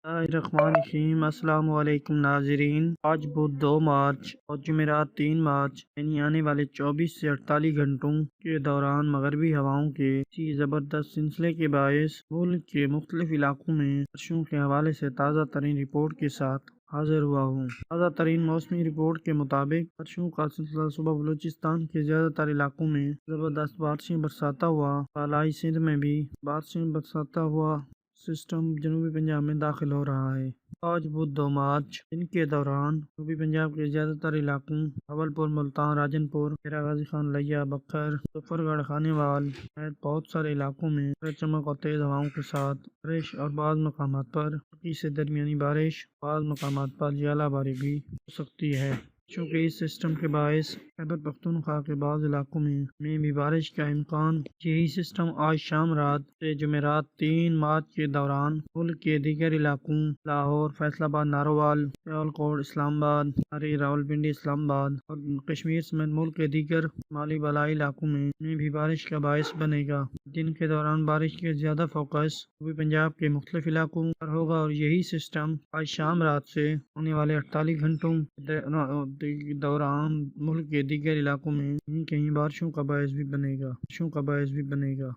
الرحمن الرحیم۔ السلام علیکم ناظرین، آج بدھ 2 مارچ اور جمعرات 3 مارچ یعنی آنے والے 24 سے 48 گھنٹوں کے دوران مغربی ہواؤں کے کسی زبردست سلسلے کے باعث ملک کے مختلف علاقوں میں بارشوں کے حوالے سے تازہ ترین رپورٹ کے ساتھ حاضر ہوا ہوں۔ تازہ ترین موسمی رپورٹ کے مطابق بارشوں کا سلسلہ صبح بلوچستان کے زیادہ تر علاقوں میں زبردست بارشیں برساتا ہوا، بالائی سندھ میں بھی بارشیں برساتا ہوا سسٹم جنوبی پنجاب میں داخل ہو رہا ہے۔ آج بدھ 2 مارچ دن کے دوران جنوبی پنجاب کے زیادہ تر علاقوں بھاولپور، ملتان، راجن پور، ڈیرہ غازی خان، لیا، بکھر، ظفر گڑھ، خانیوال سمیت بہت سارے علاقوں میں گرج چمک اور تیز ہوائوں کے ساتھ بارش اور بعض مقامات پر ہلکی سے درمیانی بارش، بعض مقامات پر ژالہ باری بھی ہو سکتی ہے۔ چونکہ اس سسٹم کے باعث خیبر پختونخوا کے بعض علاقوں میں بھی بارش کا امکان۔ یہی سسٹم آج شام رات سے جمعرات 3 مارچ کے دوران ملک کے دیگر علاقوں لاہور، فیصل آباد، نارووال، سیالکوٹ، اسلام آباد، اری، راولپنڈی، اسلام آباد اور کشمیر سمیت ملک کے دیگر شمالی بالائی علاقوں میں بھی بارش کا باعث بنے گا۔ دن کے دوران بارش کا زیادہ فوکس جنوبی پنجاب کے مختلف علاقوں پر ہوگا اور یہی سسٹم آج شام رات سے ہونے والے 48 گھنٹوں کے دوران ملک کے دیگر علاقوں میں کہیں کہیں بارشوں کا باعث بھی بنے گا۔